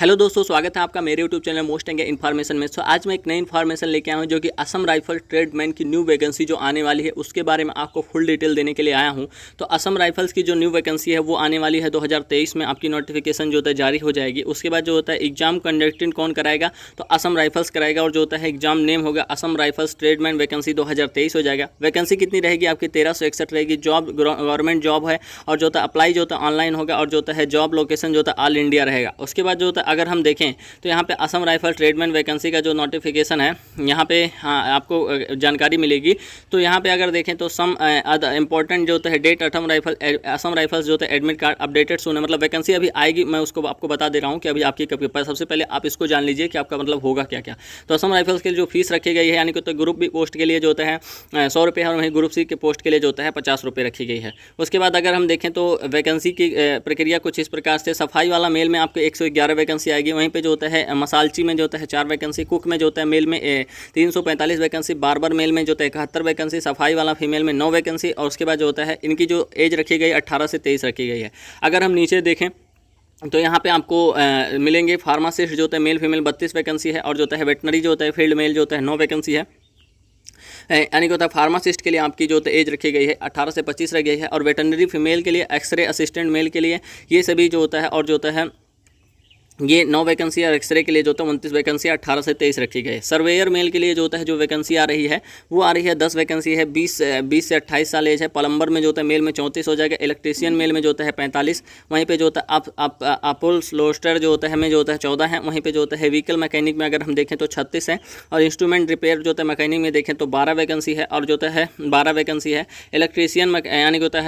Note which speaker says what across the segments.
Speaker 1: Hello दोस्तों, स्वागत है आपका मेरे यूट्यूब चैनल मोस्ट एंगे इन्फॉर्मेशन में। आज मैं एक नई इन्फॉर्मेशन लेके आया हूँ जो कि असम राइफल ट्रेडमैन की न्यू वैकेंसी जो आने वाली है उसके बारे में आपको फुल डिटेल देने के लिए आया हूँ। तो असम राइफल्स की जो न्यू वैकेंसी है वो आने वाली है 2023 में। आपकी नोटिफिकेशन जो होता है जारी हो जाएगी। उसके बाद जो होता है एग्जाम कंडक्टिंग कौन कराएगा, तो असम राइफल्स कराएगा। और जो होता है एग्जाम नेम होगा असम राइफल्स ट्रेडमैन वैकेंसी 2023 हो जाएगा। वैकेंसी कितनी रहेगी आपकी 1361 रहेगी। जॉब गवर्नमेंट जॉब है और जो होता है अप्लाई जो होता है ऑनलाइन होगा। और जो होता है जॉब लोकेशन जो होता है ऑल इंडिया रहेगा। उसके बाद जो होता है अगर हम देखें तो यहाँ पे असम राइफल ट्रेडमैन वैकेंसी का जो नोटिफिकेशन है यहाँ पे आपको जानकारी मिलेगी। तो यहाँ पे अगर देखें तो सम इंपॉर्टेंट जो होता है डेट असम राइफल्स जो होता है एडमिट कार्ड अपडेटेड सुन है, मतलब वैकेंसी अभी आएगी। मैं उसको आपको बता दे रहा हूँ कि अभी आपकी कब पर। सबसे पहले आप इसको जान लीजिए कि आपका मतलब होगा क्या क्या। तो असम राइफल्स के लिए जो फीस रखी गई है यानी कि तो ग्रुप बी पोस्ट के लिए जो होता है 100 रुपये और वहीं ग्रुप सी के पोस्ट के लिए जो होता है 50 रुपये रखी गई है। उसके बाद अगर हम देखें तो वैकेंसी की प्रक्रिया कुछ इस प्रकार से। सफाई वाला मेल में आपको 111 वैकेंसी आएगी। वहीं पे जो होता है मसालची में जो होता है 4 वैकेंसी, कुक में जो होता है मेल में 345 वैकेंसी, बार्बर मेल में जो होता है 71 वैकेंसी, सफाई वाला फीमेल में 9 वैकेंसी। और उसके बाद जो होता है इनकी जो एज रखी गई 18 से 23 रखी गई है। अगर हम नीचे देखें तो यहाँ पे आपको मिलेंगे फार्मासिस्ट जो होता है मेल फीमेल 32 वैकेंसी है। और जो होता है वेटनरी जो होता है फील्ड मेल जो होता है 9 वैकेंसी है। यानी कि होता है फार्मासिस्ट के लिए आपकी जो एज रखी गई है 18 से 25 रह गई है। और वेटनरी फीमेल के लिए, एक्सरे असिस्टेंट मेल के लिए ये सभी जो होता है। और जो होता है ये 9 वैकेंसी और एक्सरे के लिए जो होता है 29 वैकेंसी 18 से 23 रखी गई है। सर्वेयर मेल के लिए जो होता है जो वैकेंसी आ रही है वो आ रही है 10 वैकेंसी है। 20 से 28 साल एज है। प्लम्बर में जो होता है मेल में 34 हो जाएगा। इलेक्ट्रीशियन मेल में जो होता है 45। वहीं पे जो होता है अपोल स्लोस्टर जो होता है हमें जो होता है 14 है। वहीं पे जो होता है व्हीकल मैकेनिक में अगर हम देखें तो 36 है। और इंस्ट्रूमेंट रिपेयर जो होता है मैकेनिक में देखें तो 12 वैकेंसी है। और जो होता है 12 वैकेंसी है। इलेक्ट्रीशियन यानी कि होता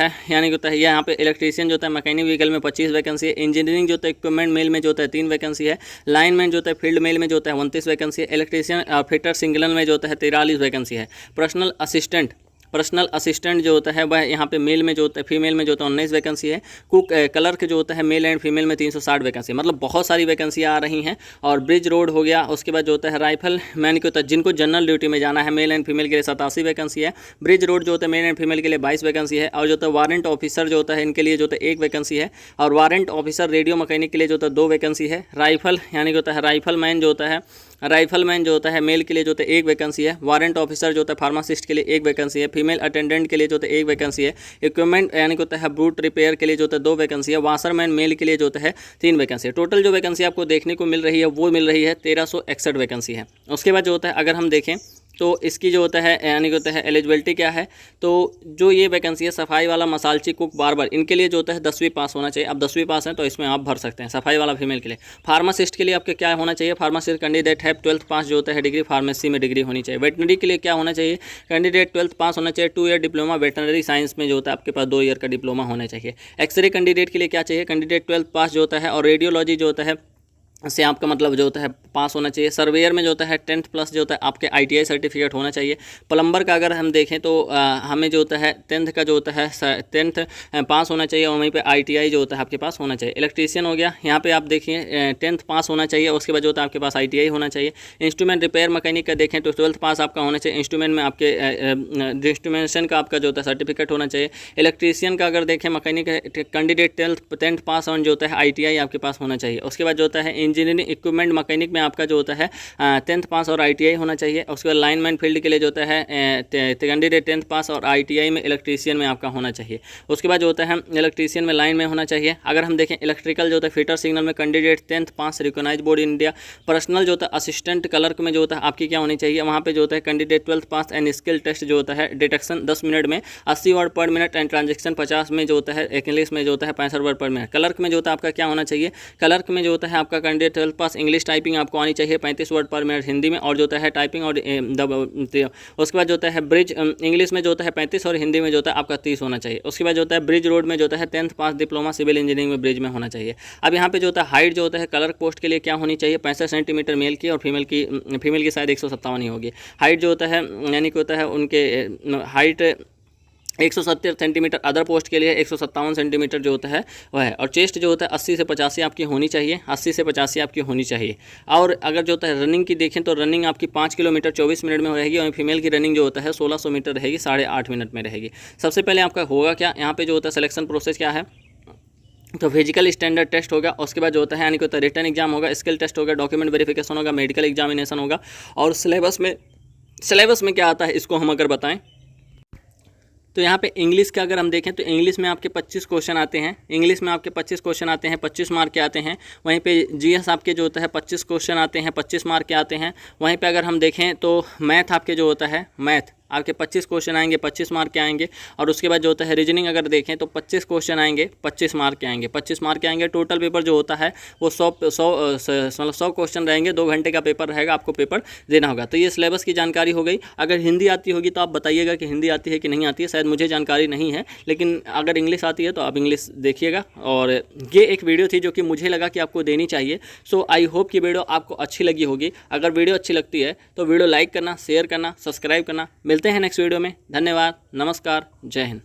Speaker 1: है यहाँ पे इलेक्ट्रीशियन जो होता है मैकेनिक व्हीकल में 25 वैकेंसी है। इंजीनियरिंग जो होता है इक्विपमेंट मेल में जो होता है 3 वैकेंसी है। लाइनमैन जो होता है फील्ड मेल में जो होता है 29 वैकेंसी है। इलेक्ट्रीशियन फिटर सिंगलन में जो होता है 43 वैकेंसी है। पर्सनल असिस्टेंट जो होता है वह यहाँ पे मेल में जो होता है फीमेल में जो होता है 19 वैकेंसी है। कुक क्लर्क जो होता है मेल एंड फीमेल में 360 वैकेंसी, मतलब बहुत सारी वैकेंसी आ रही हैं। और ब्रिज रोड हो गया। उसके बाद जो होता है राइफल मैन के होता है जिनको जनरल ड्यूटी में जाना है मेल एंड फीमेल के लिए 87 वैकेंसी है। ब्रिज रोड जो होता है मेल एंड फीमेल के लिए 22 वैकेंसी है। और जो होता है वारंट ऑफिसर जो होता है इनके लिए जो होता है 1 वैकेंसी है। और वारंट ऑफिसर रेडियो मैकेनिक के लिए जो होता है 2 वैकेंसी है। राइफल यानी कि होता है राइफलमैन जो होता है मेल के लिए जो होता है 1 वैकेंसी है। वारंट ऑफिसर जो होता है फार्मासिस्ट के लिए 1 वैकेंसी है। फीमेल अटेंडेंट के लिए जो होता है 1 वैकेंसी है। इक्विपमेंट यानी कि होता है बूट रिपेयर के लिए जो होता है 2 वैकेंसी है। वाशरमैन मेल के लिए जो होता है 3 वैकेंसी है। टोटल जो वैकेंसी आपको देखने को मिल रही है वो मिल रही है 1361 वैकेंसी है। उसके बाद जो होता है अगर हम देखें तो इसकी जो होता है यानी कि होता है एलिजिबिलिटी क्या है, तो जो ये वैकेंसी है सफाई वाला, मसालची, कुक, बार्बर इनके लिए जो होता है 10वीं पास होना चाहिए। अब 10वीं पास है तो इसमें आप भर सकते हैं सफाई वाला फीमेल के लिए। फार्मासिस्ट के लिए आपके क्या होना चाहिए, फार्मासिस्ट कैंडिडेट है 12th पास जो होता है डिग्री फार्मेसी में डिग्री होनी चाहिए। वेटनरी के लिए क्या होना चाहिए, कैंडिडेट 12th पास होना चाहिए। 2 ईयर डिप्लोमा वेटनरी साइंस में जो होता है आपके पास 2 ईयर का डिप्लोमा होना चाहिए। एक्सरे कैंडिडेट के लिए क्या चाहिए, कैंडिडेट 12th पास जो होता है। और रेडियोलॉजी जो होता है से आपका मतलब जो होता है पास होना चाहिए। सर्वेयर में जो होता है 10th प्लस जो होता है आपके ITI सर्टिफिकेट होना चाहिए। प्लम्बर का अगर हम देखें तो हमें जो होता है 10th का जो होता है 10th पास होना चाहिए। और वहीं पे ITI जो होता है आपके पास होना चाहिए। इलेक्ट्रीशियन हो गया, यहाँ पे आप देखिए 10th पास होना चाहिए। उसके बाद जो होता है आपके पास ITI होना चाहिए। इंस्ट्रूमेंट रिपेयर मैकेनिक का देखें तो 12th पास आपका होना चाहिए। इंस्ट्रूमेंट में आपके इंस्ट्रूमेंटेशन का आपका जो होता है सर्टिफिकेट होना चाहिए। इलेक्ट्रीशियन का अगर देखें मैकेनिक कैंडिडेट 10th पास और जो होता है ITI आपके पास होना चाहिए। उसके बाद जो होता है इंजीनियरिंग इक्विपमेंट मैकेनिक में आपका जो होता है 10th पास और ITI होना चाहिए। उसके बाद लाइनमैन फील्ड के लिए जो होता है कैंडिडेट 10th पास और ITI में इलेक्ट्रीशियन में आपका होना चाहिए। उसके बाद जो होता है इलेक्ट्रीशियन में लाइन में होना चाहिए। अगर हम देखें इलेक्ट्रिकल जो होता है फिटर सिग्नल में candidate 10th pass recognize board in India. Personal जो होता है असिस्टेंट क्लर्क में जो होता है आपकी क्या होनी चाहिए, वहाँ पे जो होता है candidate 12th pass and skill test जो होता है डिटेक्शन 10 मिनट में 80 वर्ड पर मिनट एंड ट्रांजेक्शन 50 में जो होता है इंग्लिश में जो होता है 65 वर्ड पर मिनट। क्लर्क में जो होता है आपका क्या होना चाहिए, क्लर्क में जो होता है आपका कैंडिडेट 12th पास इंग्लिश टाइपिंग आपको आनी चाहिए 35 वर्ड पर मिनट हिंदी में। और जो होता है टाइपिंग और उसके बाद जो होता है ब्रिज इंग्लिश में जो होता है 35 और हिंदी में जो होता है आपका 30 होना चाहिए। उसके बाद जो होता है ब्रिज रोड में जो होता है 10th पास डिप्लोमा सिविल इंजीनियरिंग में ब्रिज में होना चाहिए। अब यहाँ पे जो होता है हाइट जो होता है क्लर्क पोस्ट के लिए क्या होनी चाहिए, 65 सेंटीमीटर मेल की और फीमेल की शायद 157 ही होगी। हाइट जो होता है यानी कि होता है उनके हाइट 170 सेंटीमीटर, अदर पोस्ट के लिए 157 सेंटीमीटर जो होता है वह है। और चेस्ट जो होता है 80 से 85 आपकी होनी चाहिए, 80 से 85 आपकी होनी चाहिए। और अगर जो होता है रनिंग की देखें तो रनिंग आपकी 5 किलोमीटर 24 मिनट में रहेगी। और फीमेल की रनिंग जो होता है 1600 मीटर रहेगी, 8.5 मिनट में रहेगी। सबसे पहले आपका होगा क्या, यहाँ पे जो होता है सिलेक्शन प्रोसेस क्या है, तो फिजिकल स्टैंडर्ड टेस्ट होगा, उसके बाद जो होता है यानी कि रिटन एग्जाम होगा, स्किल टेस्ट होगा, डॉक्यूमेंट वेरिफिकेशन होगा, मेडिकल एग्जामिनेशन होगा। और सिलेबस में क्या आता है इसको हम अगर बताएं तो यहाँ पे इंग्लिश का अगर हम देखें तो इंग्लिश में आपके 25 क्वेश्चन आते हैं। इंग्लिश में आपके 25 क्वेश्चन आते हैं, 25 मार्क के आते हैं। वहीं पे जीएस आपके जो होता है 25 क्वेश्चन आते हैं, 25 मार्क के आते हैं। वहीं पे अगर हम देखें तो मैथ आपके जो होता है मैथ आपके 25 क्वेश्चन आएंगे, 25 मार्क के आएंगे। और उसके बाद जो होता है रीजनिंग अगर देखें तो 25 क्वेश्चन आएंगे, 25 मार्क के आएंगे, 25 मार्क के आएंगे। टोटल पेपर जो होता है वो 100 क्वेश्चन रहेंगे, 2 घंटे का पेपर रहेगा, आपको पेपर देना होगा। तो ये सिलेबस की जानकारी हो गई। अगर हिंदी आती होगी तो आप बताइएगा कि हिंदी आती है कि नहीं आती है, शायद मुझे जानकारी नहीं है, लेकिन अगर इंग्लिश आती है तो आप इंग्लिश देखिएगा। और ये एक वीडियो थी जो कि मुझे लगा कि आपको देनी चाहिए। सो आई होप कि वीडियो आपको अच्छी लगी होगी। अगर वीडियो अच्छी लगती है तो वीडियो लाइक करना, शेयर करना, सब्सक्राइब करना। मिलते हैं नेक्स्ट वीडियो में। धन्यवाद, नमस्कार, जय हिंद।